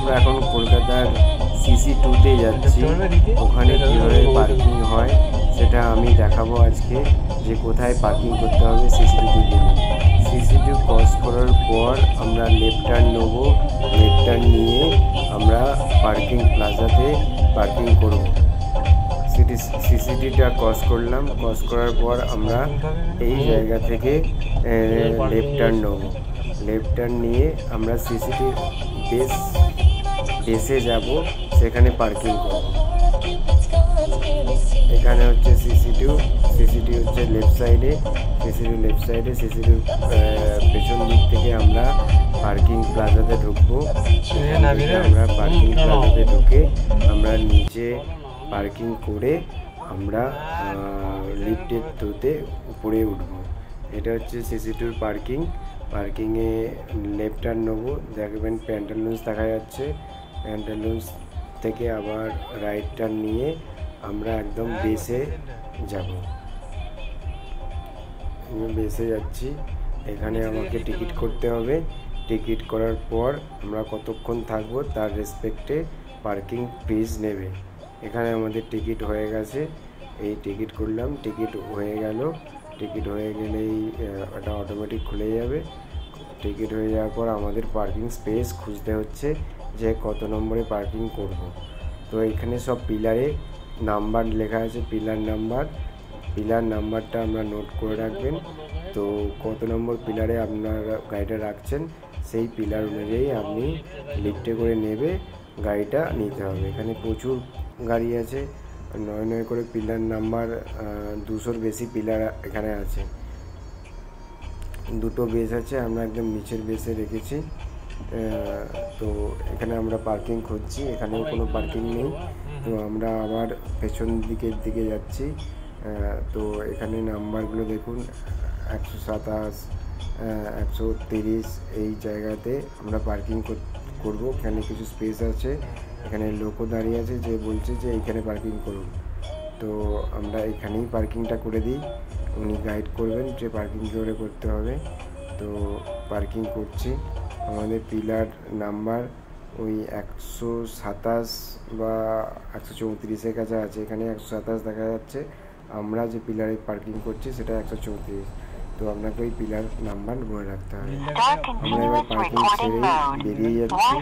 আমরা এখন কলকাতার CC2-তে যাচ্ছি। ওখানে কীভাবে পার্কিং হয় সেটা আমি দেখাবো আজকে, যে কোথায় পার্কিং করতে হবে CC2-তে গেলে। CC2 ক্রস করার পর আমরা লেফট টার্ন নেব। লেফট টার্ন নিয়ে আমরা পার্কিং প্লাজাতে পার্কিং করব। CC2টা ক্রস করলাম। ক্রস করার পর আমরা এই জায়গা থেকে লেফট টার্ন নেব। লেফট টার্ন নিয়ে আমরা CC2 বেসে যাব, সেখানে পার্কিং করব। এখানে হচ্ছে CC2 হচ্ছে লেফট সাইডে। CC2 পেছন দিক থেকে আমরা পার্কিং প্লাজাতে ঢুকবো। আমরা পার্কিং প্লাজাতে ঢুকে আমরা নিচে পার্কিং করে আমরা লিফটের থ্রুতে উপরে উঠব। এটা হচ্ছে CC2-র পার্কিংয়ে লেফট টার্ন নেবো। দেখবেন প্যান্টালুন্স দেখা যাচ্ছে। প্যান্টালুন্স থেকে আবার রাইট টার্ন নিয়ে আমরা একদম বেসে যাব। বেসে যাচ্ছি। এখানে আমাকে টিকিট করতে হবে। টিকিট করার পর আমরা কতক্ষণ থাকবো তার রেসপেক্টে পার্কিং ফিজ নেবে। এখানে আমাদের টিকিট হয়ে গেছে। এই টিকিট করলাম, টিকিট হয়ে গেল। টিকিট হয়ে গেলেই এটা অটোমেটিক খুলে যাবে। টিকিট হয়ে যাওয়ার পর আমাদের পার্কিং স্পেস খুঁজতে হচ্ছে যে কত নম্বরে পার্কিং করব। তো এখানে সব পিলারে নাম্বার লেখা আছে, পিলার নাম্বারটা আমরা নোট করে রাখবেন। তো কত নম্বর পিলারে আপনার গাড়িটা রাখছেন সেই পিলার অনুযায়ী আপনি লিফটে করে নেবে গাড়িটা নিতে হবে। এখানে প্রচুর গাড়ি আছে, 9 করে পিলার নাম্বার, 200-র বেশি পিলার এখানে আছে। দুটো বেস আছে, আমরা একদম নিচের বেসে রেখেছি। তো এখানে আমরা পার্কিং খুঁজছি, এখানেও কোনো পার্কিং নেই। তো আমরা আবার পেছন দিকে যাচ্ছি। তো এখানে নাম্বারগুলো দেখুন, 127, 130 এই জায়গাতে আমরা পার্কিং করব। এখানে কিছু স্পেস আছে, এখানে লোকও দাঁড়িয়ে আছে যে বলছে যে এইখানে পার্কিং করুন। তো আমরা এখানেই পার্কিংটা করে দিই। উনি গাইড করবেন যে পার্কিং কী করে করতে হবে। তো পার্কিং করছি। আমাদের পিলার নাম্বার ওই 127 বা 134-এর কাছে আছে। এখানে 127 দেখা যাচ্ছে। আমরা যে পিলারে পার্কিং করছি সেটা 134। তো আপনাকে ওই পিলার নাম্বার মনে রাখতে হবে। আমরা এবার পার্কিং ছেড়ে বেরিয়ে যাচ্ছি।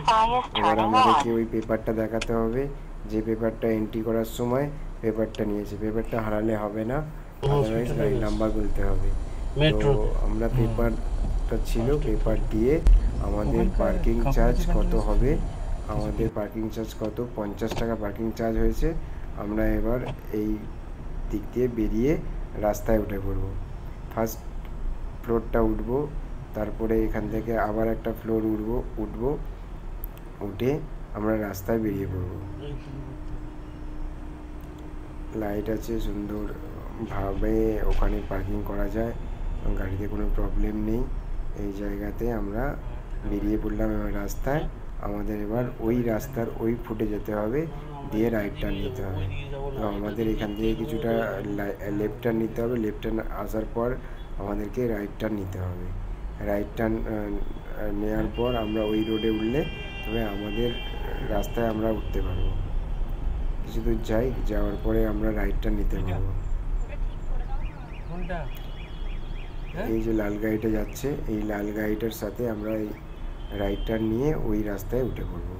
এবার আমাদেরকে ওই পেপারটা দেখাতে হবে, যে পেপারটা এন্ট্রি করার সময় পেপারটা নিয়েছে। পেপারটা হারালে হবে না, আদারওয়াইজ গাড়ির নাম্বার বলতে হবে। তো আমরা পেপারটা ছিল, পেপার দিয়ে আমাদের পার্কিং চার্জ কত হবে, আমাদের পার্কিং চার্জ কত, 50 টাকা পার্কিং চার্জ হয়েছে। আমরা এবার এই দিক দিয়ে বেরিয়ে রাস্তায় উঠে পড়ব। ফার্স্ট ফ্লোরটা উঠব, তারপরে এখান থেকে আবার একটা ফ্লোর উঠে আমরা রাস্তায় বেরিয়ে পড়ব। লাইট আছে, সুন্দরভাবে ওখানে পার্কিং করা যায়, গাড়িতে কোনো প্রবলেম নেই। এই জায়গাতে আমরা বেরিয়ে পড়লাম এবার রাস্তায়। আমাদের এবার ওই রাস্তার ওই ফুটে যেতে হবে, দিয়ে রাইট টার্ন নিতে হবে। তো আমাদের এখান থেকে কিছুটা লেফট টার্ন নিতে হবে। লেফট টার্ন আসার পর আমাদেরকে রাইট টার্ন নিতে হবে। রাইট টার্ন নেওয়ার পর আমরা ওই রোডে উঠলে তবে আমাদের রাস্তায় আমরা উঠতে পারবো। কিছু দূর যাওয়ার পরে আমরা রাইট টার্ন নিতে পারবো। এই যে লাল গাড়িটা যাচ্ছে, এই লাল গাড়িটার সাথে আমরা এই রাইট টার্ন নিয়ে ওই রাস্তায় উঠে পড়বো।